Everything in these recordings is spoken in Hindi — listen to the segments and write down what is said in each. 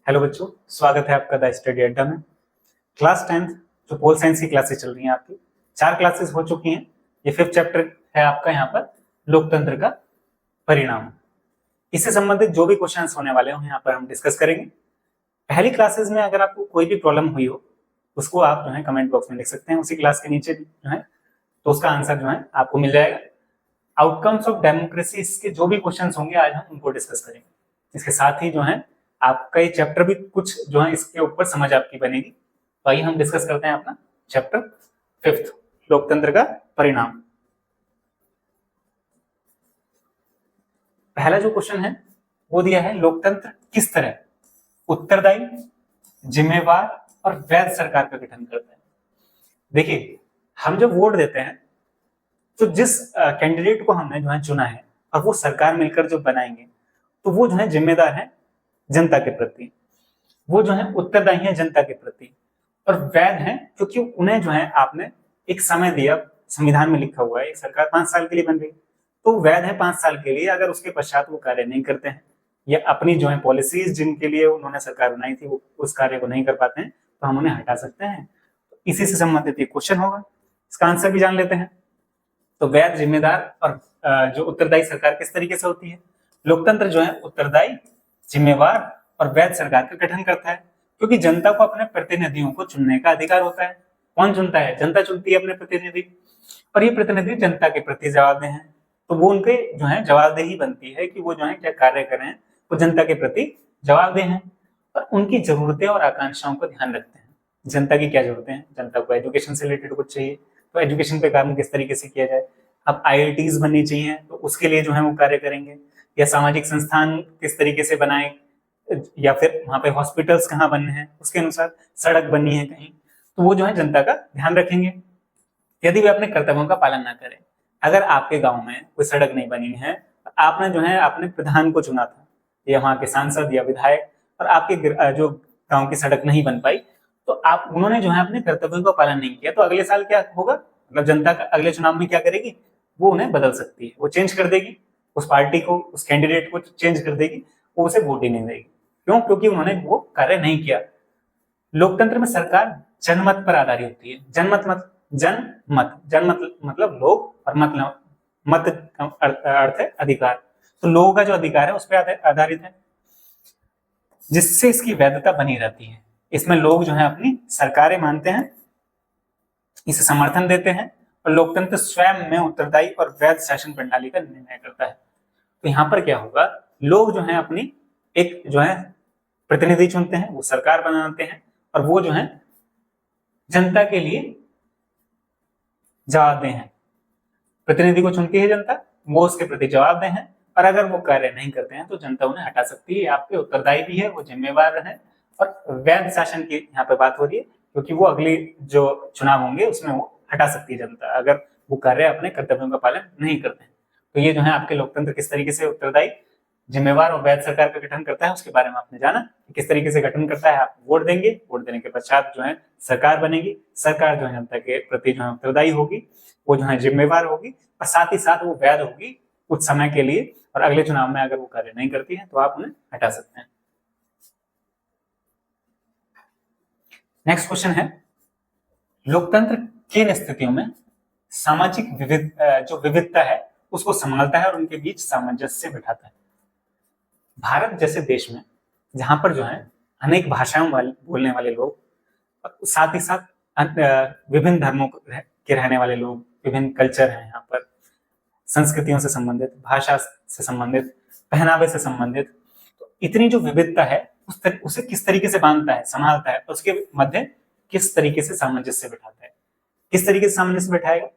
हेलो बच्चों, स्वागत है आपका द स्टडी अड्डा में। क्लास 10th जो पोल साइंस की क्लासेस चल रही हैं आपकी 4 क्लासेस हो चुकी हैं। ये 5th चैप्टर है आपका यहाँ पर लोकतंत्र का परिणाम। इससे संबंधित जो भी क्वेश्चंस होने वाले हो यहाँ पर हम डिस्कस करेंगे। पहली क्लासेस में अगर आपको कोई भी प्रॉब्लम हुई हो उसको आप जो है कमेंट बॉक्स में लिख सकते हैं, उसी क्लास के नीचे जो है, तो उसका आंसर जो है आपको मिल जाएगा। आउटकम्स ऑफ डेमोक्रेसी, इसके जो भी क्वेश्चन होंगे आज हम उनको डिस्कस करेंगे। इसके साथ ही जो है आपका ये चैप्टर भी कुछ जो है इसके ऊपर समझ आपकी बनेगी। तो आइए हम डिस्कस करते हैं अपना चैप्टर 5th लोकतंत्र का परिणाम। पहला जो क्वेश्चन है वो दिया है, लोकतंत्र किस तरह उत्तरदायी, जिम्मेवार और वैध सरकार का गठन करता है। देखिए, हम जब वोट देते हैं तो जिस कैंडिडेट को हमने जो है चुना है और वो सरकार मिलकर जो बनाएंगे तो वो जो है जिम्मेदार है जनता के प्रति, वो जो है उत्तरदायी है जनता के प्रति, और वैध है क्योंकि उन्हें जो है आपने एक समय दिया। संविधान में लिखा हुआ है एक सरकार 5 साल के लिए बन रही, तो वैध है 5 साल के लिए। अगर उसके पश्चात वो कार्य नहीं करते हैं या अपनी जो है पॉलिसीज जिनके लिए उन्होंने सरकार बनाई थी वो उस कार्य को नहीं कर पाते हैं तो हम उन्हें हटा सकते हैं। तो इसी से संबंधित एक क्वेश्चन होगा, इसका आंसर भी जान लेते हैं। तो वैध, जिम्मेदार और जो उत्तरदायी सरकार किस तरीके से होती है। लोकतंत्र जो है उत्तरदायी, जिम्मेवार और वैध सरकार का गठन करता है क्योंकि जनता को अपने प्रतिनिधियों को चुनने का अधिकार होता है। कौन चुनता है? जनता चुनती है अपने प्रतिनिधि, और ये प्रतिनिधि जनता के प्रति जवाबदेह हैं। तो वो उनके जो है जवाबदेही बनती है कि वो जो है क्या कार्य करें, वो जनता के प्रति जवाबदेह हैं और उनकी जरूरतें और आकांक्षाओं को ध्यान रखते हैं। जनता की क्या जरूरतें हैं? जनता को एजुकेशन से रिलेटेड कुछ चाहिए, तो एजुकेशन पे काम किस तरीके से किया जाए। अब IITs बननी चाहिए तो उसके लिए जो है वो कार्य करेंगे, या सामाजिक संस्थान किस तरीके से बनाए, या फिर वहां पे हॉस्पिटल्स कहाँ बनने हैं उसके अनुसार, सड़क बननी है कहीं, तो वो जो है जनता का ध्यान रखेंगे। यदि वे अपने कर्तव्यों का पालन ना करें, अगर आपके गांव में कोई सड़क नहीं बनी है, आपने जो है अपने प्रधान को चुना था या वहां के सांसद या विधायक, और आपके जो गांव की सड़क नहीं बन पाई, तो आप उन्होंने जो है अपने कर्तव्यों का पालन नहीं किया, तो अगले साल क्या होगा? मतलब जनता का अगले चुनाव में क्या करेगी? वो उन्हें बदल सकती है, वो चेंज कर देगी, उस पार्टी को, उस कैंडिडेट को चेंज कर देगी, वो उसे वोट ही नहीं देगी। क्यों? क्योंकि उन्होंने वो कार्य नहीं किया। लोकतंत्र में सरकार जनमत पर आधारित होती है। जनमत मतलब लोग, और मतलब मत का अर्थ है अधिकार। तो लोगों का जो अधिकार है उस पर आधारित है, जिससे इसकी वैधता बनी रहती है। इसमें लोग जो है अपनी सरकारें मानते हैं, इसे समर्थन देते हैं, और लोकतंत्र स्वयं में उत्तरदायी और वैध शासन प्रणाली का निर्णय करता है। तो यहाँ पर क्या होगा, लोग जो है अपनी एक जो है प्रतिनिधि चुनते हैं, वो सरकार बनाते हैं, और वो जो है जनता के लिए जवाबदेह हैं। प्रतिनिधि को चुनती है जनता, वो उसके प्रति जवाबदेह हैं, और अगर वो कार्य नहीं करते हैं तो जनता उन्हें हटा सकती है। आप पे उत्तरदायी भी है, वो जिम्मेवार है, और वैध शासन की यहाँ पे बात हो रही है क्योंकि वो अगली जो चुनाव होंगे उसमें वो हटा सकती है जनता अगर वो कार्य अपने कर्तव्यों का पालन नहीं करते हैं। तो ये जो है आपके लोकतंत्र किस तरीके से उत्तरदायी, जिम्मेवार और वैध सरकार का गठन करता है उसके बारे में आपने जाना कि किस तरीके से गठन करता है। आप वोट देंगे, वोट देने के पश्चात जो है सरकार बनेगी, सरकार जो है जनता के प्रति जो है उत्तरदायी होगी, वो जो है जिम्मेवार होगी, और साथ ही साथ वो वैध होगी कुछ समय के लिए, और अगले चुनाव में अगर वो कार्य नहीं करती है तो आप उन्हें हटा सकते हैं। नेक्स्ट क्वेश्चन है, लोकतंत्र किन स्थितियों में सामाजिक जो विविधता है उसको संभालता है और उनके बीच सामंजस्य बिठाता है। भारत जैसे देश में जहां पर जो है अनेक भाषाओं बोलने वाले लोग, साथ ही साथ विभिन्न धर्मों के रहने वाले लोग, विभिन्न कल्चर हैं यहाँ पर, संस्कृतियों से संबंधित, भाषा से संबंधित, पहनावे से संबंधित, तो इतनी जो विविधता है उसे किस तरीके से बांधता है, संभालता है, उसके मध्य किस तरीके से सामंजस्य बिठाता है। किस तरीके से सामंजस्य बिठाएगा?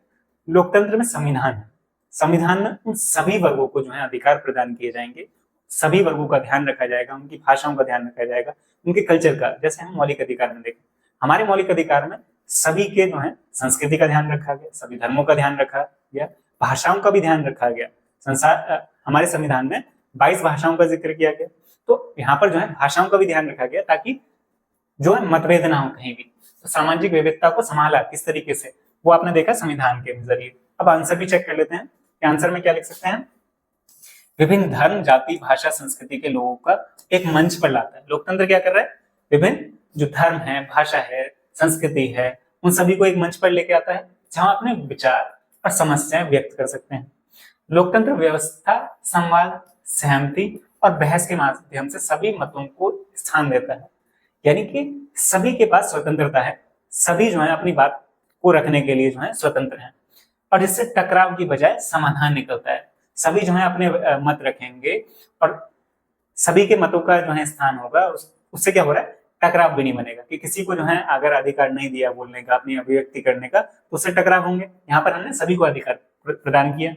लोकतंत्र में संविधान है, संविधान में उन सभी वर्गों को जो है अधिकार प्रदान किए जाएंगे, सभी वर्गों का ध्यान रखा जाएगा, उनकी भाषाओं का ध्यान रखा जाएगा, उनके कल्चर का। जैसे हम मौलिक अधिकार में देखें, हमारे मौलिक अधिकार में सभी के जो है संस्कृति का ध्यान रखा गया, सभी धर्मों का ध्यान रखा गया, भाषाओं का भी ध्यान रखा गया। हमारे संविधान में 22 भाषाओं का जिक्र किया गया, तो यहाँ पर जो है भाषाओं का भी ध्यान रखा गया ताकि जो है मतभेद ना हो कहीं भी। तो सामाजिक विविधता को संभाला किस तरीके से, वो आपने देखा संविधान के जरिए। अब आंसर भी चेक कर लेते हैं कि आंसर में क्या लिख सकते हैं। विभिन्न धर्म, जाति, भाषा, संस्कृति के लोगों का एक मंच पर लाता है। लोकतंत्र क्या कर रहा है? विभिन्न जो धर्म है, भाषा है, संस्कृति है, उन सभी को एक मंच पर लेके आता है जहां अपने विचार और समस्याएं व्यक्त कर सकते हैं। लोकतंत्र व्यवस्था संवाद, सहमति और बहस के माध्यम से सभी मतों को स्थान देता है, यानी कि सभी के पास स्वतंत्रता है, सभी जो है अपनी बात को रखने के लिए जो है स्वतंत्र हैं, और इससे टकराव की बजाय समाधान निकलता है। सभी जो है अपने मत रखेंगे और सभी के मतों का जो है स्थान होगा, उससे क्या हो रहा है? टकराव भी नहीं बनेगा कि किसी को जो है अगर अधिकार नहीं दिया बोलने का, अपनी अभिव्यक्ति करने का, तो उससे टकराव होंगे। यहाँ पर हमने सभी को अधिकार प्रदान किया।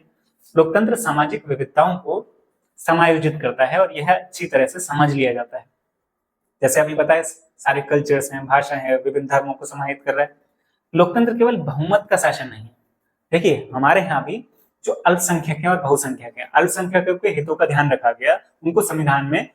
लोकतंत्र सामाजिक विविधताओं को समायोजित करता है और यह अच्छी तरह से समझ लिया जाता है। जैसे अभी बताया, सारे कल्चर्स हैं, भाषा है, विभिन्न धर्मों को समाहित कर रहा है। लोकतंत्र केवल बहुमत का शासन नहीं है। देखिए, हमारे यहाँ भी जो अल्पसंख्यक हैं और बहुसंख्यक हैं, अल्पसंख्यकों के हितों का ध्यान रखा गया, उनको संविधान में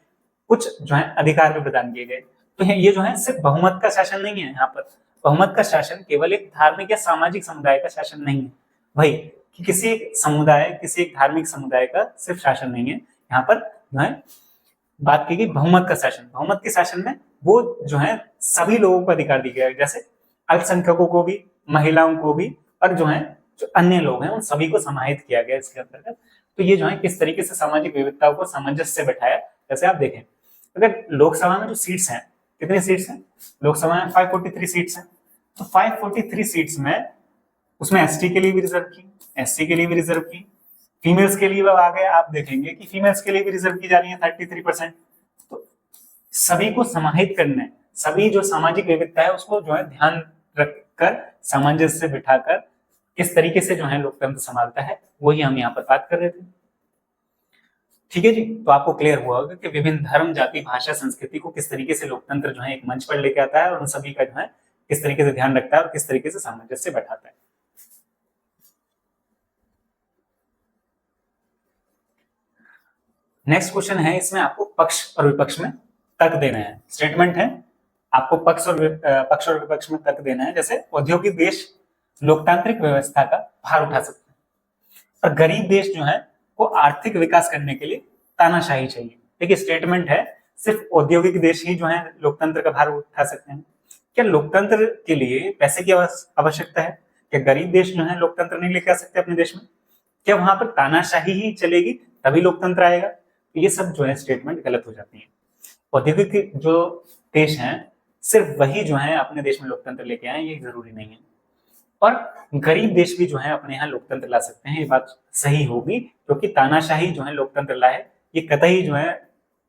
कुछ जो है अधिकार भी प्रदान किए गए। तो ये जो है सिर्फ बहुमत का शासन नहीं है। यहाँ पर बहुमत का शासन केवल एक धार्मिक या सामाजिक समुदाय का शासन नहीं है, वही कि किसी एक समुदाय, किसी एक धार्मिक समुदाय का सिर्फ शासन नहीं है। यहाँ पर जो है बात की गई बहुमत का शासन। बहुमत के शासन में वो जो है सभी लोगों को अधिकार दिया गया, जैसे अल्पसंख्यकों को भी, महिलाओं को भी, और जो है जो अन्य लोग हैं उन सभी को समाहित किया गया इसके अंतर्गत। तो ये जो है किस तरीके से सामाजिक विविधताओं को सामंजस्य से बैठाया। जैसे आप देखें, अगर लोकसभा में जो सीट्स हैं, कितनी सीट्स हैं लोकसभा में? 543 सीट्स हैं। तो 543 सीट्स में उसमें एसटी के लिए भी रिजर्व की, एससी के लिए भी रिजर्व की, फीमेल्स के लिए आगे आप देखेंगे कि फीमेल्स के लिए भी रिजर्व की जा रही है 33%। तो सभी को समाहित करने, सभी जो सामाजिक विविधता है उसको जो है ध्यान रखकर, सामंजस्य से बिठाकर किस तरीके से जो है लोकतंत्र संभालता है, वही हम यहाँ पर बात कर रहे थे। ठीक है जी, तो आपको क्लियर हुआ होगा कि विभिन्न धर्म, जाति, भाषा, संस्कृति को किस तरीके से लोकतंत्र जो है एक मंच पर लेके आता है और उन सभी का जो है किस तरीके से ध्यान रखता है और किस तरीके से सामंजस्य बैठाता है। नेक्स्ट क्वेश्चन है, इसमें आपको पक्ष और विपक्ष में तर्क देना है। स्टेटमेंट है, आपको पक्ष और विपक्ष में तर्क देना है। जैसे औद्योगिक देश लोकतांत्रिक व्यवस्था का भार उठा सकते हैं और गरीब देश जो है वो आर्थिक विकास करने के लिए तानाशाही चाहिए। देखिए, स्टेटमेंट है सिर्फ औद्योगिक देश ही जो है लोकतंत्र का भार उठा सकते हैं। क्या लोकतंत्र के लिए पैसे की आवश्यकता है? क्या गरीब देश जो है लोकतंत्र नहीं लेके आ सकते अपने देश में? क्या वहां पर तानाशाही ही चलेगी तभी लोकतंत्र आएगा? ये सब जो है स्टेटमेंट गलत हो जाती है। औद्योगिक जो देश हैं सिर्फ वही जो है अपने देश में लोकतंत्र लेके आए, ये जरूरी नहीं है। और गरीब देश भी जो है अपने यहाँ लोकतंत्र ला सकते हैं, ये बात सही होगी, क्योंकि तानाशाही जो है लोकतंत्र लाए ये कतई जो है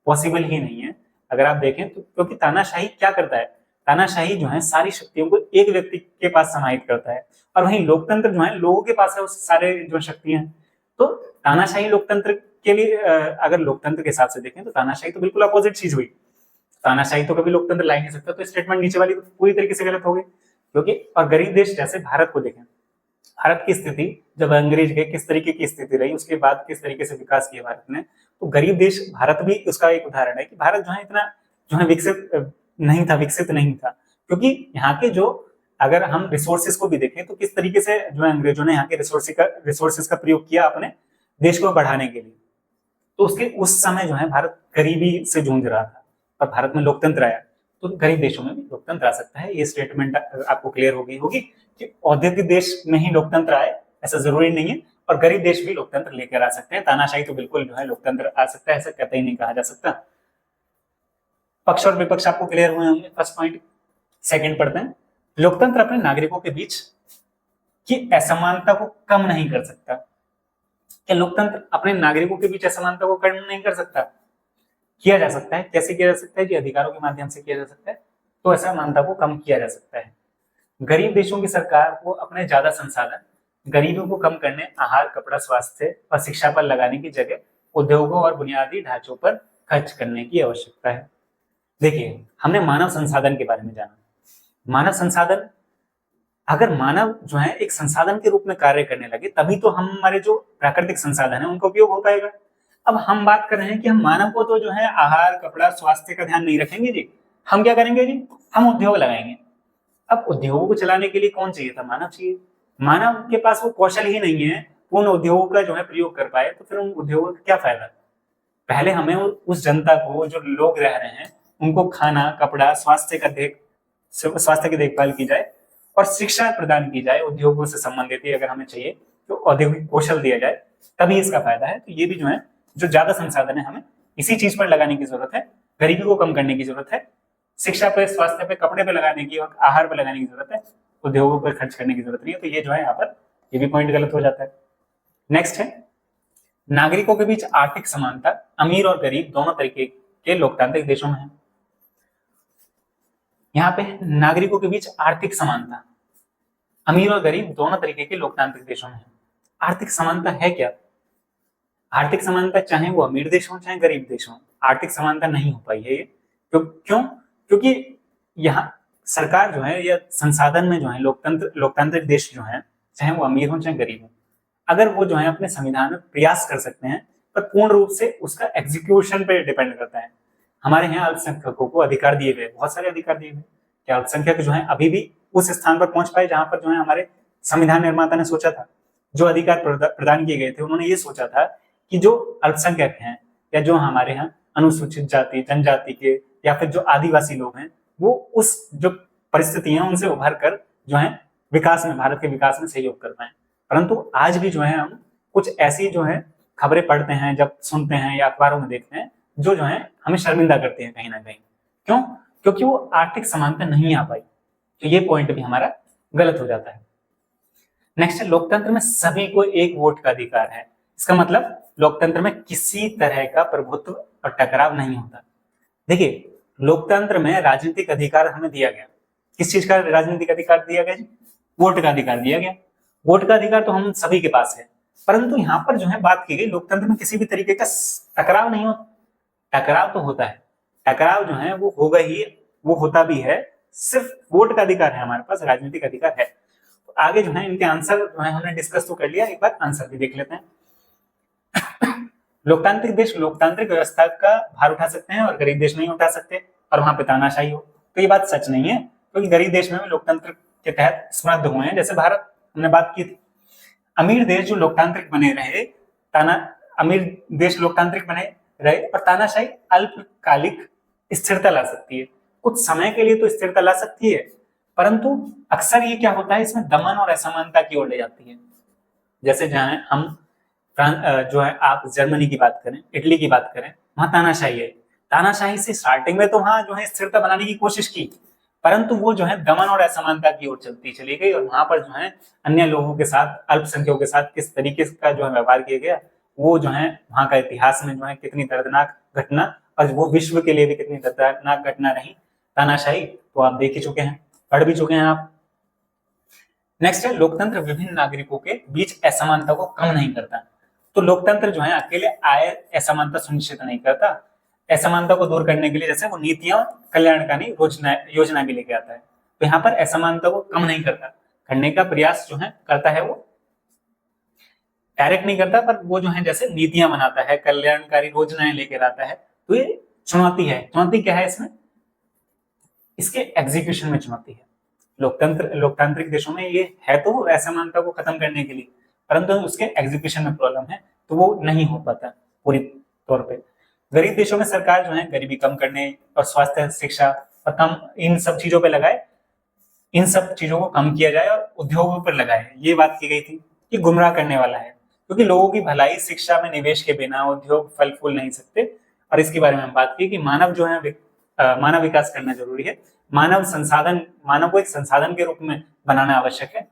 पॉसिबल ही नहीं है। अगर आप देखें तो, क्योंकि तानाशाही क्या करता है? तानाशाही जो है सारी शक्तियों को एक व्यक्ति के पास समाहित करता है, और वहीं लोकतंत्र जो है लोगों के पास है उस सारे जो शक्तियां। तो तानाशाही लोकतंत्र के लिए अगर लोकतंत्र के हिसाब से देखें तो तानाशाही तो बिल्कुल अपोजिट चीज हुई। तानाशाही तो कभी लोकतंत्र ला ही नहीं सकता, तो स्टेटमेंट नीचे वाली पूरी तरीके से गलत हो गई। क्योंकि और गरीब देश जैसे भारत को देखें, भारत की स्थिति जब अंग्रेज के किस तरीके की स्थिति रही, उसके बाद किस तरीके से विकास किया भारत ने, तो गरीब देश भारत भी उसका एक उदाहरण है कि भारत जो है इतना जो है विकसित नहीं था, क्योंकि यहाँ के जो अगर हम रिसोर्सेज को भी देखें तो किस तरीके से जो है अंग्रेजों ने यहाँ के रिसोर्सेज का प्रयोग किया अपने देश को बढ़ाने के लिए। तो उसके उस समय जो है भारत गरीबी से जूझ रहा था और भारत में लोकतंत्र आया, तो गरीब देशों में भी लोकतंत्र आ सकता है। ये स्टेटमेंट आपको क्लियर हो गई होगी कि औद्योगिक देश में ही लोकतंत्र आए ऐसा जरूरी नहीं है, और गरीब देश भी लोकतंत्र लेकर आ सकते हैं। तानाशाही तो बिल्कुल जो है लोकतंत्र आ सकता है, ऐसा कतई नहीं कहा जा सकता। पक्ष और विपक्ष आपको क्लियर हुए होंगे, फर्स्ट पॉइंट। सेकंड पढ़ते हैं, लोकतंत्र अपने नागरिकों के बीच की असमानता को कम नहीं कर सकता। क्या लोकतंत्र अपने नागरिकों के बीच असमानता को कम नहीं कर सकता? किया जा सकता है। कैसे किया जा सकता है? कि अधिकारों के माध्यम से किया जा सकता है, तो असमानता को कम किया जा सकता है। गरीब देशों की सरकार को अपने ज्यादा संसाधन गरीबों को कम करने, आहार, कपड़ा, स्वास्थ्य और शिक्षा पर लगाने की जगह उद्योगों और बुनियादी ढांचों पर खर्च करने की आवश्यकता है। देखिए, हमने मानव संसाधन के बारे में जाना। मानव संसाधन, अगर मानव जो है एक संसाधन के रूप में कार्य करने लगे तभी तो हमारे जो प्राकृतिक संसाधन है उनका उपयोग हो पाएगा। अब हम बात कर रहे हैं कि हम मानव को तो जो है आहार, कपड़ा, स्वास्थ्य का ध्यान नहीं रखेंगे जी, हम क्या करेंगे जी? हम उद्योग लगाएंगे। अब उद्योगों को चलाने के लिए कौन चाहिए था? मानव चाहिए। मानव के पास वो कौशल ही नहीं है, उन उद्योगों का जो है प्रयोग कर पाए, तो फिर उन उद्योगों का क्या फायदा? पहले हमें उस जनता को, जो लोग रह रहे हैं, उनको खाना, कपड़ा, स्वास्थ्य की देखभाल की जाए और शिक्षा प्रदान की जाए, उद्योगों से संबंधित ही अगर हमें चाहिए तो औद्योगिक कौशल दिया जाए, तभी इसका फायदा है। तो ये भी जो है, जो ज्यादा संसाधन है हमें इसी चीज पर लगाने की जरूरत है, गरीबी को कम करने की जरूरत है, शिक्षा पे, स्वास्थ्य पे, कपड़े पे लगाने की और आहार पे लगाने की जरूरत है, उद्योगों पर खर्च करने की जरूरत नहीं है। तो ये जो है यहाँ पर ये भी पॉइंट गलत हो जाता है। नेक्स्ट है, नागरिकों के बीच आर्थिक समानता अमीर और गरीब दोनों तरीके के लोकतांत्रिक देशों में है। यहाँ पे नागरिकों के बीच आर्थिक समानता अमीर और गरीब दोनों तरीके के लोकतांत्रिक देशों में है। आर्थिक समानता है क्या? आर्थिक समानता चाहे वो अमीर देश हो चाहे गरीब देश हो, आर्थिक समानता नहीं हो पाई है ये। क्यों? क्योंकि यहाँ सरकार जो है या संसाधन में जो है, लोकतांत्रिक देश जो है, चाहे वो अमीर हो चाहे गरीब हो, अगर वो जो है अपने संविधान में प्रयास कर सकते हैं, पर पूर्ण रूप से उसका एग्जीक्यूशन पे डिपेंड करता है। हमारे यहाँ अल्पसंख्यकों को अधिकार दिए गए, बहुत सारे अधिकार दिए गए, क्या अल्पसंख्यक जो है अभी भी उस स्थान पर पहुंच पाए जहां पर जो है हमारे संविधान निर्माता ने सोचा था? जो अधिकार प्रदान किए गए थे, उन्होंने ये सोचा था कि जो अल्पसंख्यक हैं या जो हमारे यहाँ अनुसूचित जाति, जनजाति के या फिर जो आदिवासी लोग हैं, वो उस जो परिस्थिति है उनसे उभर कर जो है विकास में, भारत के विकास में सहयोग कर पाए। परंतु आज भी जो है हम कुछ ऐसी जो है खबरें पढ़ते हैं, जब सुनते हैं या अखबारों में देखते हैं, जो है हमें शर्मिंदा करते हैं कहीं ना कहीं। क्यों? क्योंकि वो आर्थिक समानता नहीं आ पाई। तो ये पॉइंट भी हमारा गलत हो जाता है। नेक्स्ट है, लोकतंत्र में सभी को एक वोट का अधिकार है। इसका मतलब लोकतंत्र में किसी तरह का प्रभुत्व और टकराव नहीं होता। देखिए, लोकतंत्र में राजनीतिक अधिकार हमें दिया गया। किस चीज का राजनीतिक अधिकार दिया गया जी? वोट का अधिकार दिया गया। वोट का अधिकार तो हम सभी के पास है, परंतु यहाँ पर जो है बात की गई, लोकतंत्र में किसी भी तरीके का टकराव नहीं होता। टकराव तो होता है, टकराव जो है वो होगा ही, वो होता भी है। सिर्फ वोट का अधिकार है हमारे पास, राजनीतिक अधिकार है। तो आगे जो है इनके आंसर जो है हमने डिस्कस तो कर लिया, एक बार आंसर भी देख लेते हैं। लोकतांत्रिक देश लोकतांत्रिक व्यवस्था का भार उठा सकते हैं और गरीब देश नहीं उठा सकते, और वहां पे तानाशाही हो। तो ये बात सच नहीं है, क्योंकि गरीब देश में भी लोकतंत्र के तहत समृद्ध हुए हैं, जैसे भारत, हमने बात की थी। अमीर देश जो लोकतांत्रिक बने रहे, अमीर देश लोकतांत्रिक बने रहे, और तानाशाही अल्पकालिक स्थिरता ला सकती है, कुछ समय के लिए तो स्थिरता ला सकती है, परंतु अक्सर ये क्या होता है, इसमें दमन और असमानता की ओर ले जाती है। जैसे जहां हम जो है, आप जर्मनी की बात करें, इटली की बात करें, वहां तानाशाही है। तानाशाही से स्टार्टिंग में तो वहां जो है स्थिरता बनाने की कोशिश की, परंतु वो जो है दमन और असमानता की ओर चलती चली गई, और वहां पर जो है अन्य लोगों के साथ, अल्पसंख्यकों के साथ किस तरीके का जो है व्यवहार किया गया, वो जो है वहां का इतिहास में जो है कितनी दर्दनाक घटना, और वो विश्व के लिए भी कितनी दर्दनाक घटना रही तानाशाही, तो आप देख ही चुके हैं, पढ़ भी चुके हैं आप। नेक्स्ट है, लोकतंत्र विभिन्न नागरिकों के बीच असमानता को कम नहीं करता। तो लोकतंत्र जो है अकेले आय असमानता सुनिश्चित नहीं करता। असमानता को दूर करने के लिए जैसे वो नीतियां, कल्याणकारी योजना भी लेके आता है। तो यहाँ पर असमानता को कम नहीं करता, करने का प्रयास जो है करता है, वो डायरेक्ट नहीं करता, पर वो जो है जैसे नीतियां बनाता है, कल्याणकारी योजनाएं लेकर आता है। तो ये चुनौती है। चुनौती क्या है इसमें? इसके एग्जीक्यूशन में चुनौती है। लोकतांत्रिक देशों में ये है तो असमानता को खत्म करने के लिए, परंतु उसके एग्जीक्यूशन में प्रॉब्लम है, तो वो नहीं हो पाता पूरी तौर पे। गरीब देशों में सरकार जो है गरीबी कम करने और स्वास्थ्य, शिक्षा और कम इन सब चीजों पे लगाए, इन सब चीजों को कम किया जाए और उद्योगों पर लगाए। ये बात की गई थी। ये गुमराह करने वाला है, क्योंकि लोगों की भलाई शिक्षा में निवेश के बिना उद्योग फल फूल नहीं सकते। और इसके बारे में हम बात की कि मानव जो है मानव विकास करना जरूरी है। मानव को एक संसाधन के रूप में बनाना आवश्यक है।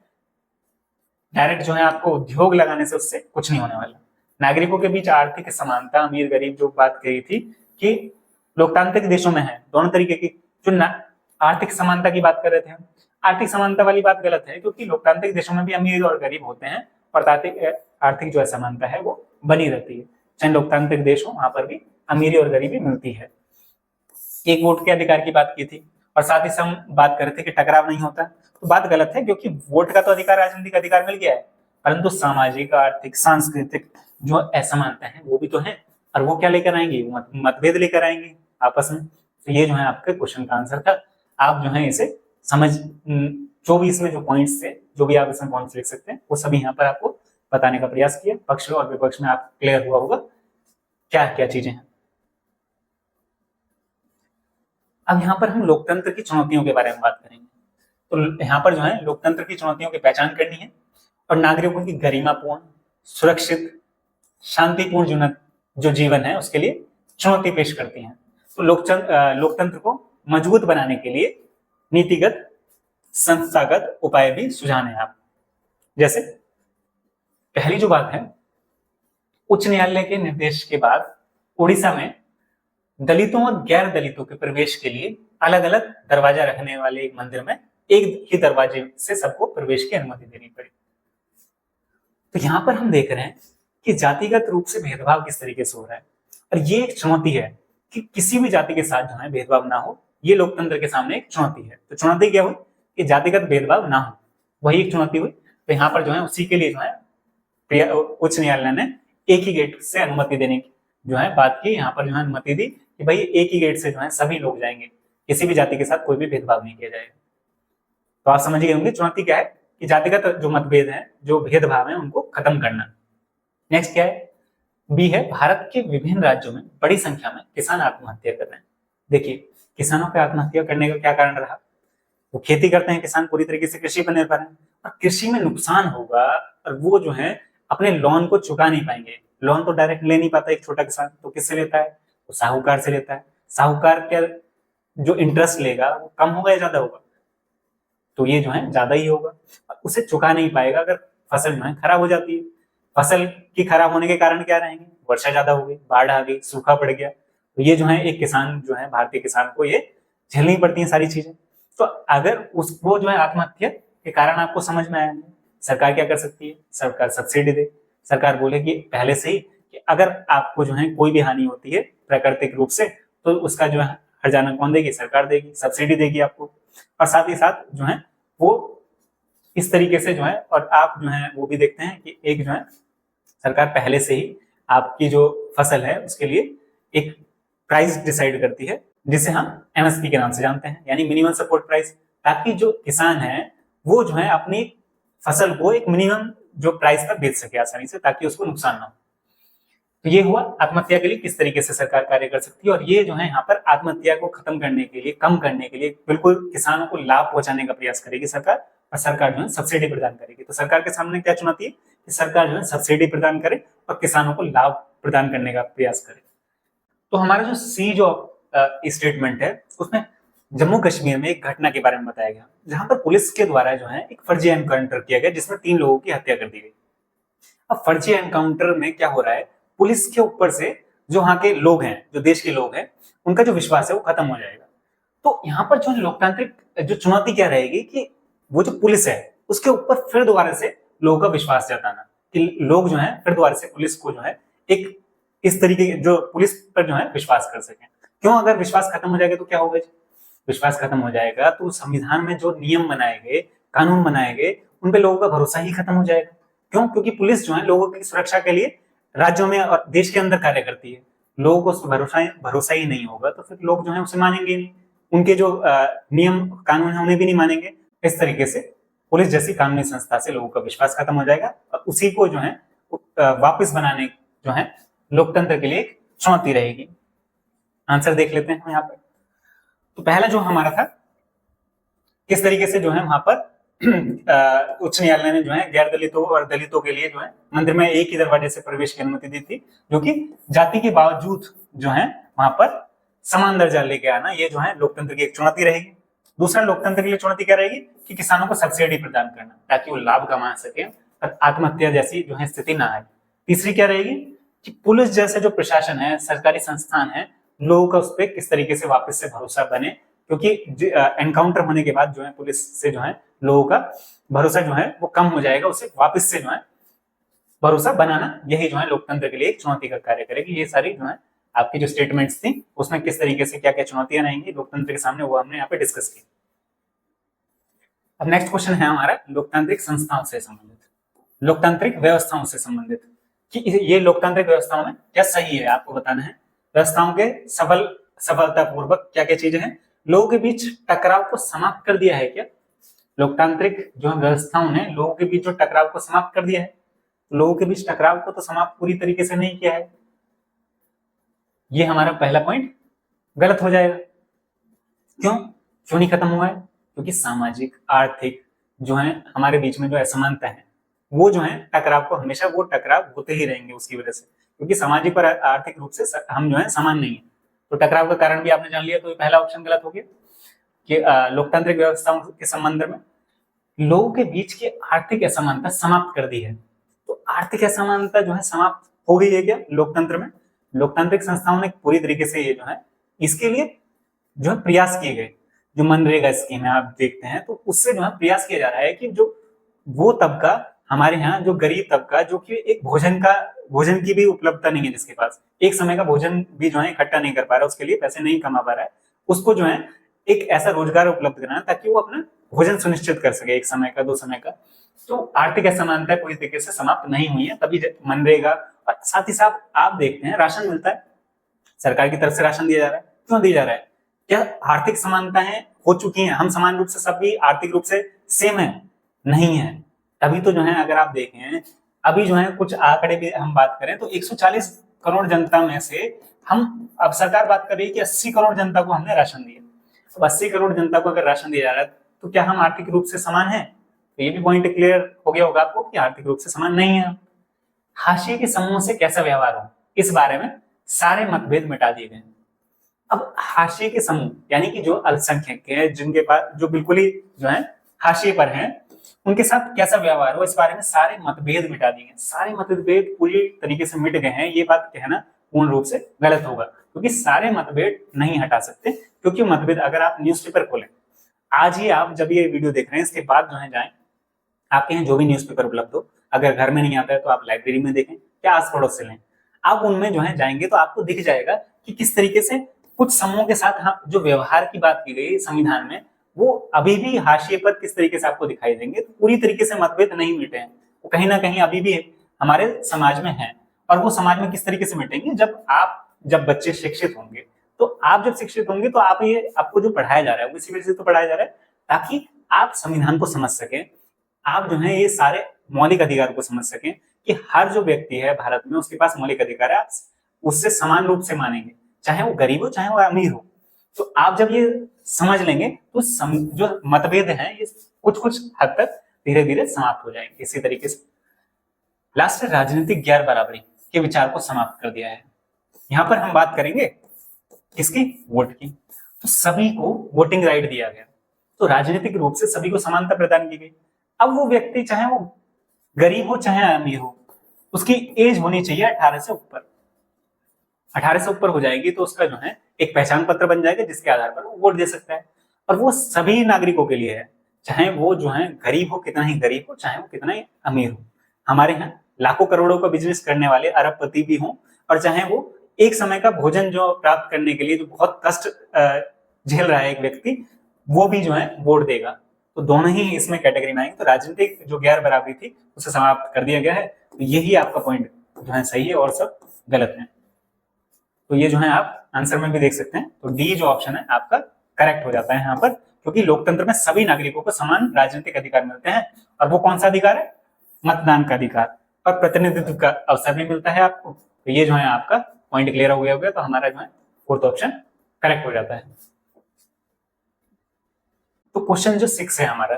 डायरेक्ट जो है आपको उद्योग लगाने से उससे कुछ नहीं होने वाला। नागरिकों के बीच आर्थिक समानता, अमीर गरीब जो बात कही थी कि लोकतांत्रिक देशों में है दोनों तरीके की। जो आर्थिक समानता की बात कर रहे थे, आर्थिक समानता वाली बात गलत है, क्योंकि लोकतांत्रिक देशों में भी अमीर और गरीब होते हैं, और आर्थिक जो असमानता है वो बनी रहती है। चाहे लोकतांत्रिक देश हो, वहां पर भी अमीरी और गरीबी मिलती है। एक वोट के अधिकार की बात की थी, और साथ ही हम बात कर रहे थे कि टकराव नहीं होता। तो बात गलत है, क्योंकि वोट का तो अधिकार, राजनीतिक अधिकार मिल गया है, परंतु सामाजिक, आर्थिक, सांस्कृतिक जो असमानता है वो भी तो है, और वो क्या लेकर आएंगे? मतभेद लेकर आएंगे आपस में। तो ये जो है आपके क्वेश्चन का आंसर था। आप जो है इसे समझ, जो भी इसमें जो पॉइंट्स थे, जो भी आप इसमें पॉइंट्स लिख सकते हैं, वो सभी यहाँ पर आपको बताने का प्रयास किया। पक्ष और विपक्ष में आप क्लियर हुआ होगा क्या क्या चीजें हैं। अब यहाँ पर हम लोकतंत्र की चुनौतियों के बारे में बात करेंगे। तो यहाँ पर जो है लोकतंत्र की चुनौतियों की पहचान करनी है और नागरिकों की गरिमापूर्ण, सुरक्षित, शांतिपूर्ण जो जीवन है उसके लिए चुनौती पेश करती हैं। तो लोकतंत्र को मजबूत बनाने के लिए नीतिगत, संस्थागत उपाय भी सुझाने हैं आप। जैसे पहली जो बात है, उच्च न्यायालय के निर्देश के बाद उड़ीसा में दलितों और गैर दलितों के प्रवेश के लिए अलग अलग दरवाजा रखने वाले एक मंदिर में एक ही दरवाजे से सबको प्रवेश की अनुमति देनी पड़ी। तो यहां पर हम देख रहे हैं कि जातिगत रूप से भेदभाव किस तरीके से हो रहा है, और ये एक चुनौती है कि किसी भी जाति के साथ जो है भेदभाव ना हो। ये लोकतंत्र के सामने एक चुनौती है। तो चुनौती क्या हुई कि जातिगत भेदभाव ना हो, वही एक चुनौती हुई। तो यहाँ पर जो है उसी के लिए जो है उच्च न्यायालय ने एक ही गेट से अनुमति देने की जो है बात की। यहाँ पर जो है अनुमति दी कि भाई एक ही गेट से जो है सभी लोग जाएंगे, किसी भी जाति के साथ कोई भी भेदभाव नहीं किया जाएगा। तो आप समझ गए होंगे चुनौती क्या है कि जातिगत जो मतभेद है, जो भेदभाव है, उनको खत्म करना। नेक्स्ट क्या है, बी है, भारत के विभिन्न राज्यों में बड़ी संख्या में किसान आत्महत्या कर रहे हैं। देखिए किसानों पे आत्महत्या करने का क्या कारण रहा? वो खेती करते हैं, किसान पूरी तरीके से कृषि पर निर्भर है, और कृषि में नुकसान होगा और वो जो है अपने लोन को चुका नहीं पाएंगे। लोन तो डायरेक्ट ले नहीं पाता एक छोटा किसान, तो किससे लेता है? तो साहूकार से लेता है। साहूकार का जो इंटरेस्ट लेगा वो कम होगा या ज्यादा होगा? तो ये जो है ज्यादा ही होगा, उसे चुका नहीं पाएगा अगर फसल जो है खराब हो जाती है। फसल की खराब होने के कारण क्या रहेंगे? वर्षा ज्यादा हो गई, बाढ़ आ गई, सूखा पड़ गया, तो ये जो है एक किसान जो है, भारतीय किसान को ये झेलनी पड़ती है सारी चीजें। तो अगर उसको जो है आत्महत्या के कारण आपको समझ में आया, सरकार क्या कर सकती है? सरकार सब्सिडी दे। सरकार बोले कि पहले से ही कि अगर आपको जो है कोई भी हानि होती है प्राकृतिक रूप से, तो उसका जो है हर्जाना कौन देगी? सरकार देगी, सब्सिडी देगी आपको। और साथ ही साथ जो है वो इस तरीके से जो है, और आप जो है वो भी देखते हैं कि एक जो है सरकार पहले से ही आपकी जो फसल है उसके लिए एक प्राइस डिसाइड करती है, जिसे हम एमएसपी के नाम से जानते हैं, यानी मिनिमम सपोर्ट प्राइस, ताकि जो किसान है वो जो है अपनी फसल को एक मिनिमम जो प्राइस पर बेच सके आसानी से, ताकि उसको नुकसान ना हो। तो ये हुआ आत्महत्या के लिए किस तरीके से सरकार कार्य कर सकती है। और ये जो है यहाँ पर आत्महत्या को खत्म करने के लिए, कम करने के लिए, बिल्कुल किसानों को लाभ पहुंचाने का प्रयास करेगी सरकार, और सरकार जो है सब्सिडी प्रदान करेगी। तो सरकार के सामने क्या चुनौती है कि सरकार जो है सब्सिडी प्रदान करे और किसानों को लाभ प्रदान करने का प्रयास करे। तो हमारा जो सी जो स्टेटमेंट है उसमें जम्मू कश्मीर में एक घटना के बारे में बताया गया, जहां पर पुलिस के द्वारा जो है एक फर्जी एनकाउंटर किया गया, जिसमें 3 लोगों की हत्या कर दी गई। अब फर्जी एनकाउंटर में क्या हो रहा है, पुलिस के ऊपर से जो वहां के लोग हैं, जो देश के लोग हैं, उनका जो विश्वास है वो खत्म हो जाएगा। तो यहाँ पर जो लोकतांत्रिक जो चुनौती क्या रहेगी कि वो जो पुलिस है उसके ऊपर फिर दोबारा से लोगों का विश्वास जताना, कि लोग जो है फिर दोबारा से पुलिस को जो है एक इस तरीके जो पुलिस पर जो है विश्वास कर सकें। क्यों? अगर विश्वास खत्म हो जाएगा तो क्या होगा? विश्वास खत्म हो जाएगा तो संविधान में जो नियम बनाए गए, कानून बनाए गए, उन पे लोगों का भरोसा ही खत्म हो जाएगा। क्यों? क्योंकि पुलिस जो है लोगों की सुरक्षा के लिए राज्यों में और देश के अंदर कार्य करती है। लोगों को उस भरोसा ही नहीं होगा तो फिर लोग जो है उसे मानेंगे नहीं, उनके जो नियम कानून है उन्हें भी नहीं मानेंगे। इस तरीके से पुलिस जैसी कानूनी संस्था से लोगों का विश्वास खत्म हो जाएगा, और उसी को जो है वापस बनाने जो है लोकतंत्र के लिए एक चुनौती रहेगी। आंसर देख लेते हैं हम यहाँ पर। तो पहला जो हमारा था, किस तरीके से जो है वहां पर उच्च न्यायालय ने जो है गैर दलितों और दलितों के लिए जो है मंदिर में एक ही दरवाजे से प्रवेश की अनुमति दी थी, जो कि जाति के बावजूद जो है वहां पर समान दर्जा लेके आना, ये जो है लोकतंत्र की एक चुनौती रहेगी। दूसरा लोकतंत्र के लिए चुनौती क्या रहेगी कि किसानों को सब्सिडी प्रदान करना, ताकि वो लाभ कमा सके और आत्महत्या जैसी जो है स्थिति ना आए। तीसरी क्या रहेगी कि पुलिस जैसे जो प्रशासन है, सरकारी संस्थान है, लोगों का उस पर किस तरीके से वापस से भरोसा बने, क्योंकि एनकाउंटर होने के बाद जो है पुलिस से जो है लोगों का भरोसा जो है वो कम हो जाएगा, उसे वापस से जो है भरोसा बनाना, यही जो है लोकतंत्र के लिए एक चुनौती का कार्य करेगी। ये सारी जो है आपकी जो स्टेटमेंट्स थी उसमें किस तरीके से क्या क्या चुनौतियां रहेंगी लोकतंत्र के सामने, वो हमने यहाँ पे डिस्कस की। अब नेक्स्ट क्वेश्चन है हमारा लोकतांत्रिक संस्थाओं से संबंधित, लोकतांत्रिक व्यवस्थाओं से संबंधित, कि ये लोकतांत्रिक व्यवस्थाओं में क्या सही है आपको बताना है। व्यवस्थाओं के सफलतापूर्वक क्या क्या चीजें हैं, लोगों के बीच टकराव को समाप्त कर दिया है क्या? लोकतांत्रिक जो व्यवस्थाओं ने लोगों के बीच जो टकराव को समाप्त कर दिया है, लोगों के बीच टकराव को तो समाप्त पूरी तरीके से नहीं किया है, ये हमारा पहला पॉइंट गलत हो जाएगा। क्यों क्यों नहीं खत्म हुआ है? क्योंकि सामाजिक आर्थिक जो है हमारे बीच में जो असमानता है वो जो है टकराव को हमेशा वो टकराव होते ही रहेंगे उसकी वजह से, क्योंकि सामाजिक और आर्थिक रूप से हम जो है समान नहीं है। तो टकराव का कारण भी आपने जान लिया, तो पहला ऑप्शन गलत हो गया कि लोकतांत्रिक व्यवस्थाओं के संबंध में लोगों के बीच की आर्थिक असमानता समाप्त कर दी है। तो आर्थिक असमानता जो है समाप्त हो गई है क्या लोकतंत्र में? लोकतांत्रिक संस्थाओं ने पूरी तरीके से ये जो है इसके लिए जो है प्रयास किए गए। जो मनरेगा स्कीम है आप देखते हैं तो उससे जो है प्रयास किया जा रहा है कि जो वो तबका हमारे यहाँ जो गरीब तबका जो कि एक भोजन की भी उपलब्धता नहीं है, जिसके पास एक समय का भोजन भी जो है इकट्ठा नहीं कर पा रहा, उसके लिए पैसे नहीं कमा पा रहा है, उसको जो है एक ऐसा रोजगार उपलब्ध कराना ताकि वो अपना भोजन सुनिश्चित कर सके, एक समय का 2 समय का। तो आर्थिक असमानता पूरी तरीके से समाप्त नहीं हुई है, तभी मनरेगा। और साथ ही साथ आप देखते हैं राशन मिलता है, सरकार की तरफ से राशन दिया जा रहा है। क्यों दिया जा रहा है? क्या आर्थिक समानताएं हो चुकी हैं? हम समान रूप से सभी आर्थिक रूप से सेम है? नहीं है। तभी तो जो है अगर आप देखें अभी जो है कुछ आंकड़े भी हम बात करें तो 140 करोड़ जनता में से हम अब सरकार बात कर रही है कि 80 करोड़ जनता को हमने राशन दिया। अब 80 करोड़ जनता को अगर राशन दिया जा रहा है तो क्या हम आर्थिक रूप से समान है? तो ये भी पॉइंट क्लियर हो गया होगा आपको कि आर्थिक रूप से समान नहीं है। हाशिए के समूह से कैसा व्यवहार हो, इस बारे में सारे मतभेद मिटा दिए गए। अब हाशिए के समूह यानी कि जो अल्पसंख्यक है, जिनके पास जो बिल्कुल ही जो है हाशिए पर हैं, उनके साथ कैसा व्यवहार हो, इस बारे में सारे मतभेद मिटा दिए गए। सारे मतभेद पूरी तरीके से मिट गए हैं, ये बात कहना पूर्ण रूप से गलत होगा, क्योंकि सारे मतभेद नहीं हटा सकते। क्योंकि मतभेद अगर आप न्यूज़पेपर खोलें, आज ही आप जब ये वीडियो देख रहे हैं इसके बाद जो है जाएं, आपके यहाँ जो भी न्यूज़पेपर उपलब्ध हो, अगर घर में नहीं आता है तो आप लाइब्रेरी में देखें या आस पड़ोस से लें, आप उनमें जो है जाएंगे तो आपको दिख जाएगा कि किस तरीके से कुछ समूहों के साथ जो व्यवहार की बात की गई संविधान में वो अभी भी हाशिए पर किस तरीके से आपको दिखाई देंगे। तो पूरी तरीके से मतभेद नहीं मिटे हैं, वो कहीं ना कहीं अभी भी हमारे समाज में है। और वो समाज में किस तरीके से मिटेंगे? जब बच्चे शिक्षित होंगे, तो आप जब शिक्षित होंगे तो आपको जो पढ़ाया जा रहा है वो इसी वजह से तो पढ़ाया जा रहा है ताकि आप संविधान को समझ सकें, आप जो है ये सारे मौलिक अधिकार को समझ सकें कि हर जो व्यक्ति है भारत में उसके पास मौलिक अधिकार है, उससे समान रूप से मानेंगे, चाहे वो गरीब हो चाहे वो अमीर हो। तो आप जब ये समझ लेंगे तो जो मतभेद हैं ये कुछ कुछ हद तक धीरे धीरे समाप्त हो जाएंगे। इसी तरीके से लास्ट राजनीतिक गैर बराबरी के विचार को समाप्त कर दिया है। यहाँ पर हम बात करेंगे किसकी? वोट की। तो सभी को वोटिंग राइट दिया गया, तो राजनीतिक रूप से सभी को समानता प्रदान की गई। अब वो व्यक्ति चाहे वो गरीब हो चाहे अमीर हो, उसकी एज होनी चाहिए 18 से ऊपर। 18 से ऊपर हो जाएगी तो उसका जो है एक पहचान पत्र बन जाएगा जिसके आधार पर वो वोट दे सकता है। और वो सभी नागरिकों के लिए है, चाहे वो जो है गरीब हो, कितना ही गरीब हो, चाहे वो कितना ही अमीर हो। हमारे यहाँ लाखों करोड़ों का बिजनेस करने वाले अरबपति भी हों, और चाहे वो एक समय का भोजन जो प्राप्त करने के लिए जो बहुत कष्ट झेल रहा है एक व्यक्ति, वो भी जो है वोट देगा। तो दोनों ही इसमें कैटेगरी में आएंगे। तो राजनीतिक जो गैर बराबरी थी उसे समाप्त कर दिया गया है। तो यही आपका पॉइंट जो है सही है और सब गलत है। तो ये जो है आप आंसर में भी देख सकते हैं। तो डी जो ऑप्शन है आपका करेक्ट हो जाता है यहाँ पर, क्योंकि लोकतंत्र में सभी नागरिकों को समान राजनीतिक अधिकार मिलते हैं। और वो कौन सा अधिकार है? मतदान का अधिकार, और प्रतिनिधित्व का अवसर भी मिलता है आपको। तो ये जो है आपका पॉइंट क्लियर हो गया। तो हमारा जो है फोर्थ ऑप्शन करेक्ट हो जाता है। तो क्वेश्चन जो 6 है हमारा,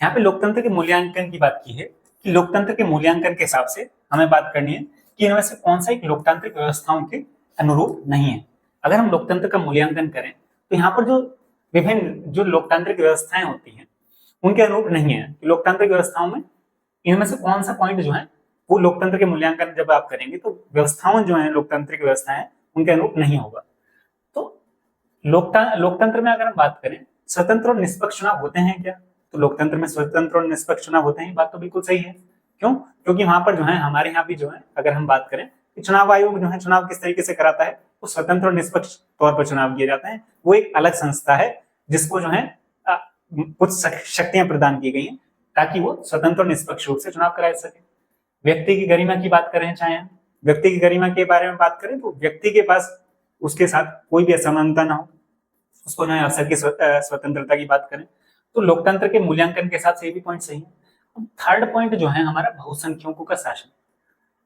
यहाँ पे लोकतंत्र के मूल्यांकन की बात की है कि लोकतंत्र के मूल्यांकन के हिसाब से हमें बात करनी है कि इनमें से कौन सा एक लोकतांत्रिक व्यवस्थाओं के अनुरूप नहीं है। अगर हम लोकतंत्र का मूल्यांकन करें तो यहाँ पर जो विभिन्न जो लोकतांत्रिक व्यवस्थाएं होती हैं उनके अनुरूप नहीं है। लोकतांत्रिक व्यवस्थाओं में इनमें से कौन सा पॉइंट जो है वो लोकतंत्र के मूल्यांकन जब आप करेंगे तो व्यवस्थाओं जो है लोकतांत्रिक व्यवस्थाएं उनके अनुरूप नहीं होगा। तो लोकतंत्र में अगर हम बात करें स्वतंत्र और निष्पक्ष चुनाव होते हैं क्या? तो लोकतंत्र में स्वतंत्र और निष्पक्ष चुनाव होते हैं, बात तो बिल्कुल सही है। क्यों? क्योंकि वहां पर जो है हमारे यहाँ भी जो है अगर हम बात करें कि चुनाव आयोग जो है चुनाव किस तरीके से कराता है, वो स्वतंत्र और निष्पक्ष तौर पर चुनाव किए जाते हैं। वो एक अलग संस्था है जिसको जो है कुछ शक्तियां प्रदान की गई हैं ताकि वो स्वतंत्र और निष्पक्ष रूप से चुनाव करा सके। व्यक्ति की गरिमा की बात करें, चाहे व्यक्ति की गरिमा के बारे में बात करें तो व्यक्ति के पास उसके साथ कोई भी असमानता ना हो, उसको जो है अवसर की स्वतंत्रता की बात करें तो लोकतंत्र के मूल्यांकन के साथ ये भी पॉइंट सही है। अब थर्ड पॉइंट जो है हमारा बहुसंख्यकों का शासन।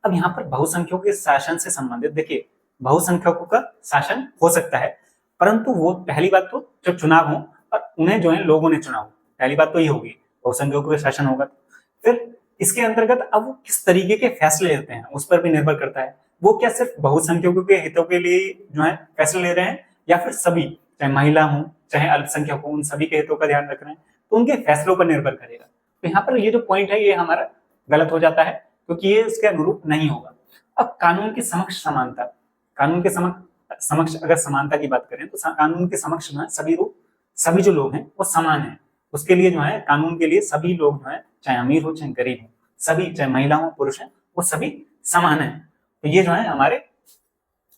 अब यहाँ पर बहुसंख्यकों के शासन से संबंधित देखिए, बहुसंख्यकों का शासन हो सकता है परंतु वो पहली बात तो जब चुनाव हो और उन्हें जो है लोगों ने चुना हो, पहली बात तो ये होगी, बहुसंख्यकों का शासन होगा। फिर इसके अंतर्गत अब वो किस तरीके के फैसले लेते हैं उस पर भी निर्भर करता है। वो क्या सिर्फ बहुसंख्यकों के हितों के लिए जो है फैसले ले रहे हैं, या फिर सभी, चाहे महिला हो चाहे अल्पसंख्यक हो, उन सभी के हितों का ध्यान रख रहे हैं, तो उनके फैसलों पर निर्भर करेगा। तो यहाँ पर ये जो पॉइंट है ये हमारा गलत हो जाता है, क्योंकि ये इसके अनुरूप नहीं होगा। अब कानून के समक्ष समानता, कानून के समक्ष अगर समानता की बात करें तो कानून के समक्ष जो है सभी जो लोग हैं वो समान है। उसके लिए जो है कानून के लिए सभी लोग जो है, चाहे अमीर हो चाहे गरीब हो, सभी, चाहे महिला हो पुरुष है, वो सभी समान है। तो ये जो है हमारे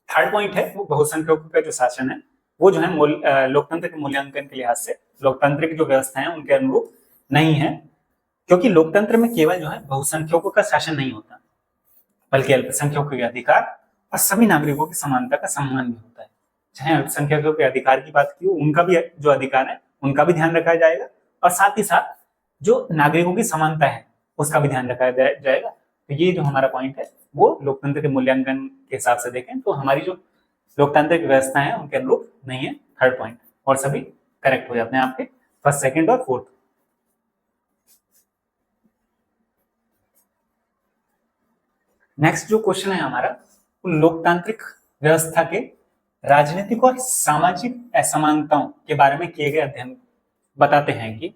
थर्ड पॉइंट है, वो बहुसंख्यकों का जो शासन है वो जो है लोकतंत्र के मूल्यांकन के लिहाज से लोकतांत्रिक जो व्यवस्था है उनके अनुरूप नहीं है, क्योंकि लोकतंत्र में केवल जो है बहुसंख्यकों का शासन नहीं होता, बल्कि अल्पसंख्यकों के अधिकार और सभी नागरिकों की समानता का सम्मान भी होता है। चाहे अल्पसंख्यकों के अधिकार की बात की हो, उनका भी जो अधिकार है उनका भी ध्यान रखा जाएगा, और साथ ही साथ जो नागरिकों की समानता है उसका भी ध्यान रखा जाएगा। तो ये जो हमारा पॉइंट है वो लोकतंत्र के मूल्यांकन के हिसाब से देखें तो हमारी जो लोकतांत्रिक व्यवस्था है उनके अनुरूप नहीं है, थर्ड पॉइंट, और सभी करेक्ट हो जाते हैं आपके फर्स्ट, सेकंड और फोर्थ। नेक्स्ट जो क्वेश्चन है हमारा, लोकतांत्रिक व्यवस्था के राजनीतिक और सामाजिक असमानताओं के बारे में किए गए अध्ययन बताते हैं कि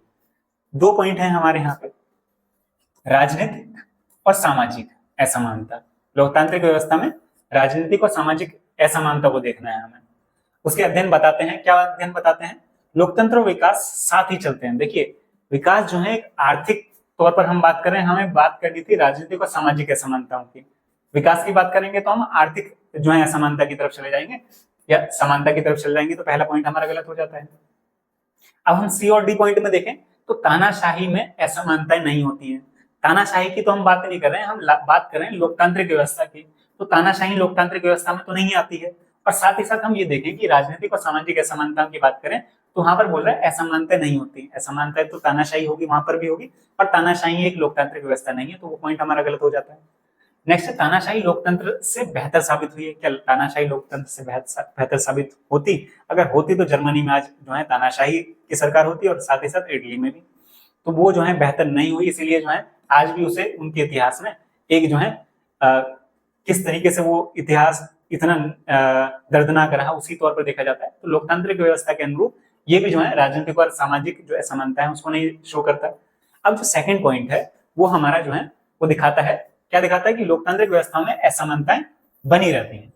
दो पॉइंट हैं हमारे यहाँ पे, राजनीतिक और सामाजिक असमानता। लोकतांत्रिक व्यवस्था में राजनीतिक और सामाजिक असमानता को देखना है हमें। उसके अध्ययन बताते हैं, क्या अध्ययन बताते हैं? लोकतंत्र और विकास साथ ही चलते हैं। देखिए, विकास जो है आर्थिक तौर पर हम बात कर रहे हैं, हमें बात करनी थी राजनीतिक और सामाजिक असमानताओं की। विकास की बात करेंगे तो हम आर्थिक जो है असमानता की तरफ चले जाएंगे या समानता की तरफ चले जाएंगे, तो पहला पॉइंट हमारा गलत हो जाता है। अब हम सी और डी पॉइंट में देखें तो तानाशाही में असमानताएं नहीं होती हैं। तानाशाही की तो हम बात नहीं कर रहे हैं, हम बात कर रहे हैं लोकतांत्रिक व्यवस्था की। तो तानाशाही लोकतांत्रिक व्यवस्था में तो नहीं आती है। और साथ ही साथ हम ये देखें कि राजनीतिक और सामाजिक असमानता की बात करें तो वहां पर बोल रहा है असमानता नहीं होती। असमानता तो तानाशाही होगी, वहां पर भी होगी, और तानाशाही एक लोकतांत्रिक व्यवस्था नहीं है, तो वो पॉइंट हमारा गलत हो जाता है। नेक्स्ट, तानाशाही लोकतंत्र से बेहतर साबित हुई है। क्या तानाशाही लोकतंत्र से बेहतर साबित होती? अगर होती तो जर्मनी में आज जो है तानाशाही की सरकार होती और साथ ही साथ इटली में भी। तो वो जो है बेहतर नहीं हुई, इसीलिए जो है आज भी उसे उनके इतिहास में एक जो है किस तरीके से वो इतिहास इतना दर्दनाक रहा उसी तौर पर देखा जाता है। तो लोकतांत्रिक व्यवस्था के अनुरूप ये भी जो है राजनीतिक और सामाजिक जो असमानता है उसको नहीं शो करता। अब जो सेकंड पॉइंट है वो हमारा जो है वो दिखाता है, क्या दिखाता है कि लोकतांत्रिक व्यवस्था में असमानताएं बनी रहती हैं।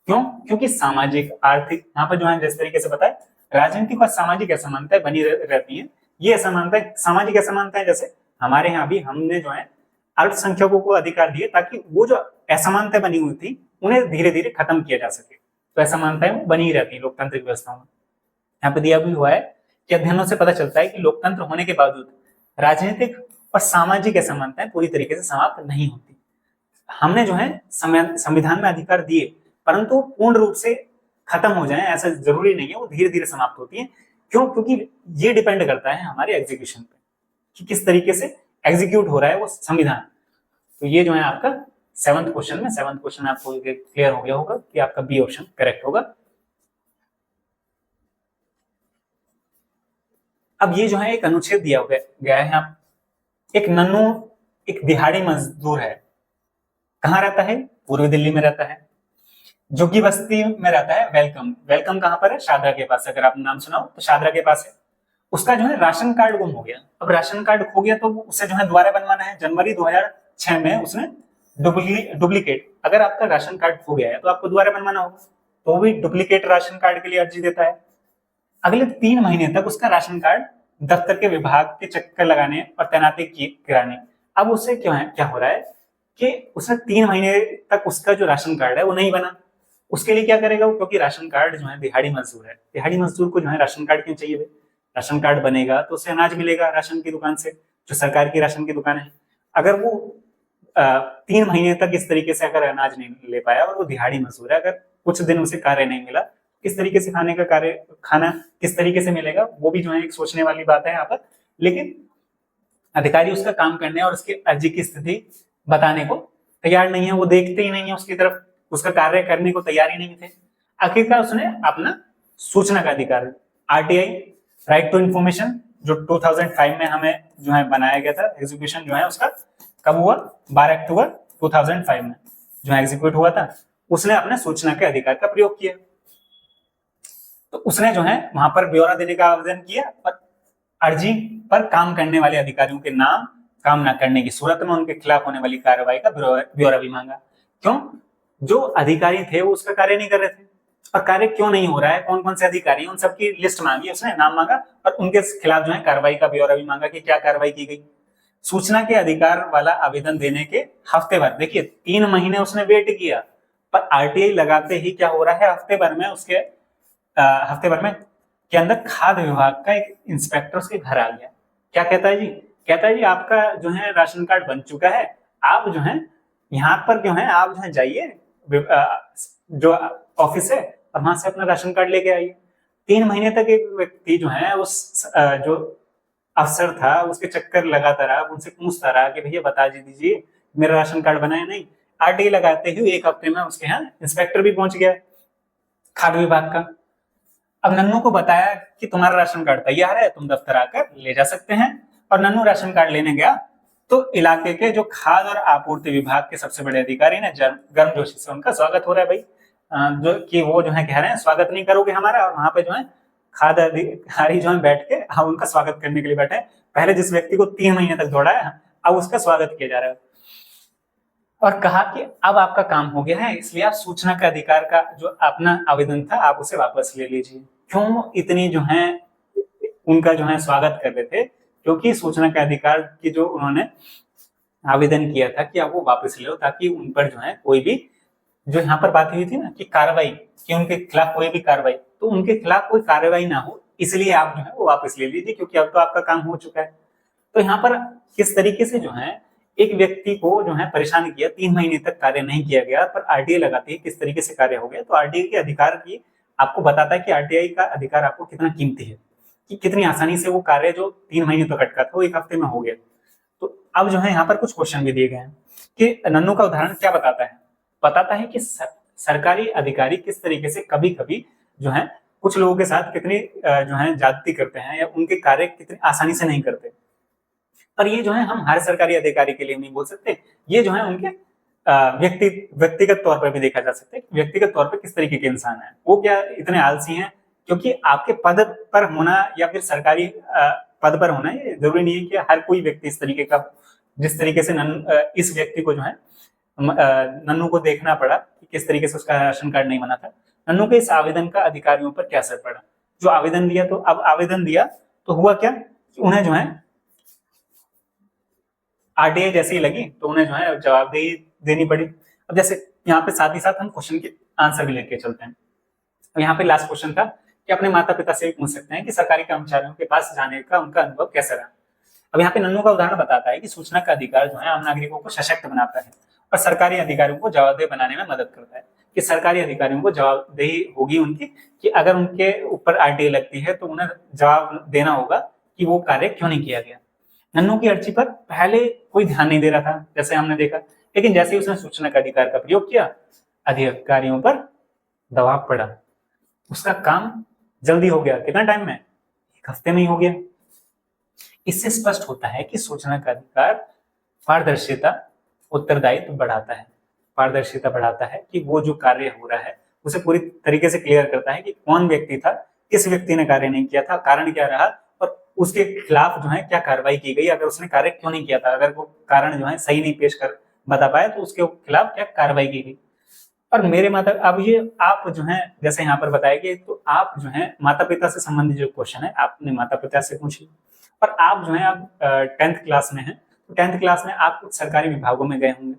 क्यों? क्योंकि सामाजिक, आर्थिक, यहाँ पर जो है जिस तरीके से बताया, राजनीतिक और सामाजिक असमानताएं बनी रहती हैं। ये असमानताएं, सामाजिक असमानताएं, जैसे हमारे यहाँ भी हमने जो है अल्पसंख्यकों को अधिकार दिए ताकि वो जो असमानताएं बनी हुई थी उन्हें धीरे धीरे खत्म किया जा सके। तो असमानताएं बनी रहती है लोकतांत्रिक व्यवस्थाओं में। यहाँ पे दिया भी हुआ है कि अध्ययनों से पता चलता है कि लोकतंत्र होने के बावजूद राजनीतिक और सामाजिक असमानताएं पूरी तरीके से समाप्त नहीं होती। हमने जो है संविधान में अधिकार दिए, परंतु पूर्ण रूप से खत्म हो जाए ऐसा जरूरी नहीं है, वो धीरे धीरे समाप्त होती है। क्यों? क्योंकि ये डिपेंड करता है हमारे एग्जीक्यूशन पे कि किस तरीके से एग्जीक्यूट हो रहा है वो संविधान। तो ये जो है आपका सेवंथ क्वेश्चन आपको क्लियर हो गया होगा कि आपका बी ऑप्शन करेक्ट होगा। अब ये जो है एक अनुच्छेद दिया गया है, आप एक नन्नू एक दिहाड़ी मजदूर है, कहाँ रहता है? पूर्वी दिल्ली में रहता है, झुग्गी बस्ती में रहता है। वेलकम कहाँ पर है? शादरा के पास। अगर आपने नाम सुना हो तो शादरा के पास है। उसका जो है राशन कार्ड गुम हो गया। अब राशन कार्ड खो गया तो उसे जो है दोबारा बनवाना है। जनवरी 2006 में उसने डुप्लीकेट, अगर आपका राशन कार्ड खो गया है तो आपको दोबारा बनवाना होगा, तो भी डुप्लीकेट राशन कार्ड के लिए अर्जी देता है। अगले 3 महीने तक उसका राशन कार्ड दफ्तर के विभाग के चक्कर लगाने और तैनाती कराने। अब उसे क्या हो रहा है कि उसने 3 महीने तक उसका जो राशन कार्ड है वो नहीं बना। उसके लिए क्या करेगा वो? क्योंकि राशन कार्ड जो है दिहाड़ी मजदूर है, दिहाड़ी मजदूर को जो है राशन कार्ड क्यों चाहिए? राशन कार्ड बनेगा तो उसे अनाज मिलेगा राशन की दुकान से, जो सरकार की राशन की दुकान है। अगर वो 3 महीने तक इस तरीके से अगर अनाज नहीं ले पाया और वो दिहाड़ी मजदूर है, अगर कुछ दिन उसे कार्य नहीं मिला, किस तरीके से खाना किस तरीके से मिलेगा? वो भी जो है एक सोचने वाली बात है यहाँ पर। लेकिन अधिकारी उसका काम करने और उसकी अर्जी की स्थिति बताने को तैयार नहीं है, वो देखते ही नहीं है उसकी तरफ, उसका कार्य करने को तैयार ही नहीं थे। आखिरकार उसने अपना सूचना का अधिकार, आरटीआई राइट टू इंफॉर्मेशन, जो 2005 में हमें जो है बनाया गया था, एग्जीक्यूशन जो है उसका कब हुआ, 12 अक्टूबर 2005 में जो है एग्जीक्यूट हुआ था। उसने अपने सूचना के अधिकार का प्रयोग किया, तो उसने जो है वहां पर ब्यौरा देने का आवेदन किया और अर्जी पर काम करने वाले अधिकारियों के नाम, काम न करने की सूरत में उनके खिलाफ होने वाली कार्रवाई का ब्यौरा भी मांगा। क्यों? जो अधिकारी थे वो उसका कार्य नहीं कर रहे थे, और कार्य क्यों नहीं हो रहा है, कौन कौन से अधिकारी, उन सबकी लिस्ट मांगी उसने, नाम मांगा, और उनके खिलाफ जो है कार्रवाई का ब्यौरा भी मांगा कि क्या कार्रवाई की गई। सूचना के अधिकार वाला आवेदन देने के हफ्ते भर, देखिए 3 महीने उसने वेट किया, पर आरटीआई लगाते ही क्या हो रहा है, हफ्ते भर में उसके हफ्ते भर में के अंदर खाद्य विभाग का एक इंस्पेक्टर उसके घर आ गया। क्या कहता है जी? कहता है जी आपका जो है राशन कार्ड बन चुका है, आप जो है यहाँ पर क्यों है, आप जो है जाइए जो ऑफिस है और वहां से अपना राशन कार्ड लेके आइए। 3 महीने तक एक व्यक्ति जो है उस जो अफसर था उसके चक्कर लगाता रहा, उनसे पूछता रहा कि भैया बता दीजिए मेरा राशन कार्ड बना है नहीं। आरटीआई लगाते ही 1 हफ्ते में उसके यहाँ इंस्पेक्टर भी पहुंच गया खाद्य विभाग का। अब नन्नू को बताया कि तुम्हारा राशन कार्ड तैयार है, तुम दफ्तर आकर ले जा सकते हैं। और नन्नू राशन कार्ड लेने गया तो इलाके के जो खाद्य और आपूर्ति विभाग के सबसे बड़े अधिकारी ने गर्मजोशी से उनका स्वागत हो रहा है भाई, जो कि वो जो है कह रहे हैं स्वागत नहीं करोगे हमारा, और वहां पे जो है खाद्य अधिकारी जो है बैठ के हम उनका स्वागत करने के लिए बैठे। पहले जिस व्यक्ति को 3 महीने तक दौड़ा है, अब उसका स्वागत किया जा रहा है। और कहा कि अब आपका काम हो गया है, इसलिए आप सूचना का अधिकार का जो अपना आवेदन था आप उसे वापस ले लीजिए। क्यों इतनी जो है उनका जो है स्वागत कर रहे थे? क्योंकि सूचना का अधिकार की जो उन्होंने आवेदन किया था कि आप वो वापस ले लो, ताकि उन पर जो है कोई भी, जो यहाँ पर बात हुई थी ना कि कार्रवाई, कि उनके खिलाफ कोई भी कार्रवाई, तो उनके खिलाफ कोई कार्रवाई ना हो, इसलिए आप जो है वो वापस ले लीजिए, क्योंकि अब तो आपका काम हो चुका है। तो यहाँ पर किस तरीके से जो है एक व्यक्ति को जो है परेशान किया, 3 महीने तक कार्य नहीं किया गया, पर आरटीआई लगाते ही किस तरीके से कार्य हो गया। तो आरटीआई के अधिकार की आपको बताता है कि आरटीआई का अधिकार आपको कितना कीमती है, कि कितनी आसानी से वो कार्य जो 3 महीने तक अटका था वो 1 हफ्ते में हो गया। तो अब जो है यहाँ पर कुछ क्वेश्चन भी दिए गए हैं कि नन्नू का उदाहरण क्या बताता है? बताता है कि सरकारी अधिकारी किस तरीके से कभी कभी जो है कुछ लोगों के साथ कितनी जो है ज्यादती करते हैं, या उनके कार्य कितनी आसानी से नहीं करते। पर ये जो है हम हर सरकारी अधिकारी के लिए नहीं बोल सकते, ये जो है उनके व्यक्तिगत तौर पर भी देखा जा सकता है, व्यक्तिगत तौर पर किस तरीके के इंसान है, वो क्या इतने आलसी हैं। क्योंकि आपके पद पर होना या फिर सरकारी पद पर होना ये जरूरी नहीं है कि हर कोई व्यक्ति इस तरीके का, जिस तरीके से इस व्यक्ति को जो है नन्नू को देखना पड़ा कि किस तरीके से उसका राशन कार्ड नहीं बना था। नन्नू के इस आवेदन का अधिकारियों पर क्या असर पड़ा? जो आवेदन दिया, तो अब आवेदन दिया तो हुआ क्या कि उन्हें जो है आरटीआई जैसी लगी तो उन्हें जो है जवाबदेही देनी पड़ी। अब जैसे यहाँ पे साथ ही साथ हम क्वेश्चन के आंसर भी लेके चलते हैं। तो यहाँ पे लास्ट क्वेश्चन था कि अपने माता पिता से पूछ सकते हैं कि सरकारी कर्मचारियों के पास जाने का उनका अनुभव कैसा रहा। अब यहाँ पे नन्नू का उदाहरण बताता है कि सूचना का अधिकार जो है आम नागरिकों को सशक्त बनाता है और सरकारी अधिकारियों को जवाबदेह बनाने में मदद करता है। कि सरकारी अधिकारियों को जवाबदेही होगी उनकी, कि अगर उनके ऊपर आरटीआई लगती है तो उन्हें जवाब देना होगा कि वो कार्य क्यों नहीं किया गया। नन्नू की अर्जी पर पहले कोई ध्यान नहीं दे रहा था, जैसे हमने देखा, लेकिन जैसे ही उसने सूचना का अधिकार का प्रयोग किया, अधिकारियों पर दबाव पड़ा, उसका काम जल्दी हो गया। कितना टाइम में? 1 हफ्ते में ही हो गया। इससे स्पष्ट होता है कि सूचना का अधिकार पारदर्शिता, उत्तरदायित्व बढ़ाता है। पारदर्शिता बढ़ाता है कि वो जो कार्य हो रहा है उसे पूरी तरीके से क्लियर करता है कि कौन व्यक्ति था, किस व्यक्ति ने कार्य नहीं किया था, कारण क्या रहा, और उसके खिलाफ जो है क्या कार्रवाई की गई, अगर उसने कार्य क्यों नहीं किया था, अगर वो कारण जो है सही नहीं पेश कर बता पाया तो उसके खिलाफ क्या कार्रवाई की गई। और मेरे माता, अब ये आप जो है जैसे यहाँ पर बताया कि तो आप जो है माता पिता से संबंधित जो क्वेश्चन है आपने माता पिता से पूछिए। और आप जो है अब 10th क्लास में हैं, तो 10th क्लास में आप कुछ सरकारी विभागों में गए होंगे,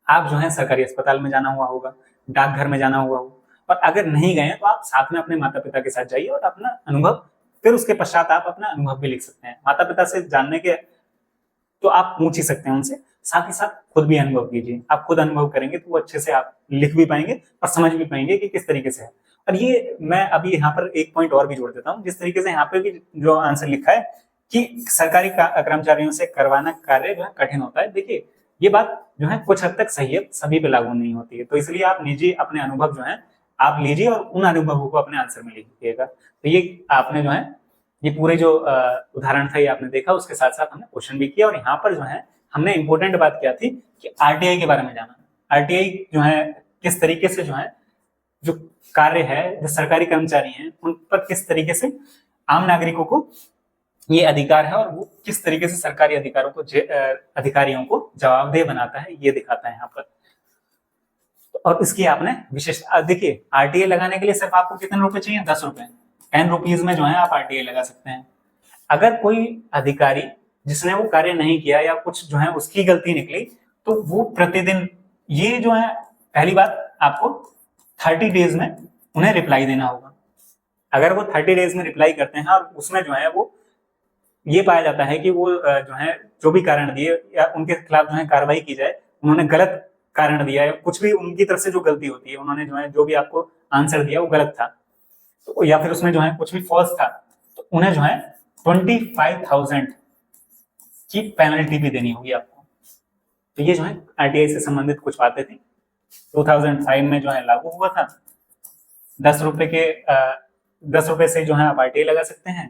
आप जो है सरकारी अस्पताल में जाना हुआ होगा, डाकघर में जाना हुआ होगा, और अगर नहीं गए तो आप साथ में अपने माता पिता के साथ जाइए और अपना अनुभव, फिर उसके पश्चात आप अपना अनुभव भी लिख सकते हैं। माता पिता से जानने के तो आप पूछ ही सकते हैं उनसे, साथ ही साथ खुद भी अनुभव कीजिए। आप खुद अनुभव करेंगे तो वो अच्छे से आप लिख भी पाएंगे और समझ भी पाएंगे कि किस तरीके से है। और ये मैं अभी यहाँ पर एक पॉइंट और भी जोड़ देता हूँ, जिस तरीके से यहाँ पे भी जो आंसर लिखा है कि सरकारी कर्मचारियों से करवाना कार्य जो है कठिन होता है। देखिए ये बात जो है कुछ हद तक सही है, सभी पे लागू नहीं होती है, तो इसलिए आप निजी अपने अनुभव जो है आप लीजिए और उन अनुभवों को अपने आंसर में लिखिएगा। तो ये आपने जो है ये पूरे जो उदाहरण था ये आपने देखा, उसके साथ साथ हमने क्वेश्चन भी किया, और यहाँ पर जो है हमने इंपॉर्टेंट बात क्या थी कि आरटीआई के बारे में जाना। आरटीआई जो है किस तरीके से जो है जो कार्य है, जो सरकारी कर्मचारी हैं उन पर किस तरीके से आम नागरिकों को ये अधिकार है और वो किस तरीके से सरकारी अधिकारियों को जवाबदेह बनाता है, ये दिखाता है यहाँ पर। और इसकी आपने विशेष देखिए, आरटीआई लगाने के लिए सिर्फ आपको कितने रुपए चाहिए? 10 रुपए। 10 रुपीज में जो है आप आरटीआई लगा सकते हैं। अगर कोई अधिकारी जिसने वो कार्य नहीं किया या कुछ जो है उसकी गलती निकली, तो वो प्रतिदिन ये जो है, पहली बात आपको 30 डेज में उन्हें रिप्लाई देना होगा। अगर वो 30 डेज में रिप्लाई करते हैं और उसमें जो है वो ये पाया जाता है कि वो जो है जो भी कारण दिए या उनके खिलाफ जो है कार्रवाई की जाए, उन्होंने गलत कारण दिया है, कुछ भी उनकी तरफ से जो गलती होती है, उन्होंने जो है जो भी आपको आंसर दिया वो गलत था, तो या फिर उसमें जो है कुछ भी फॉल्स था, तो उन्हें जो है 25,000 की पेनल्टी भी देनी होगी आपको। तो ये जो है आरटीआई से संबंधित कुछ बातें थी। 2005 में जो है लागू हुआ था। 10 रुपए से जो है आप आरटीआई लगा सकते हैं।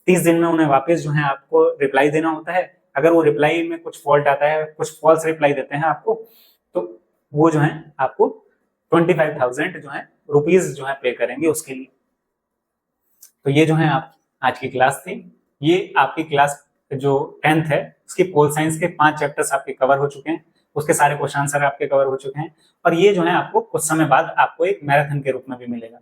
30 दिन में उन्हें वापस जो है आपको रिप्लाई देना होता है। अगर वो रिप्लाई में कुछ फॉल्ट आता है, कुछ फॉल्स रिप्लाई देते हैं आपको, तो वो जो है आपको 25,000 जो है रुपीज जो है पे करेंगे उसके लिए। तो ये जो है आप आज की क्लास थी। ये आपकी क्लास जो 10th है उसकी पोल साइंस के 5 चैप्टर्स आपके कवर हो चुके हैं, उसके सारे क्वेश्चन आंसर आपके कवर हो चुके हैं, और ये जो है आपको कुछ समय बाद आपको एक मैराथन के रूप में भी मिलेगा।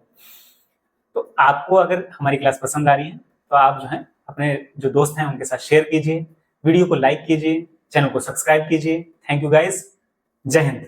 तो आपको अगर हमारी क्लास पसंद आ रही है तो आप जो है अपने जो दोस्त हैं उनके साथ शेयर कीजिए, वीडियो को लाइक कीजिए, चैनल को सब्सक्राइब कीजिए। थैंक यू गाइस, जय हिंद।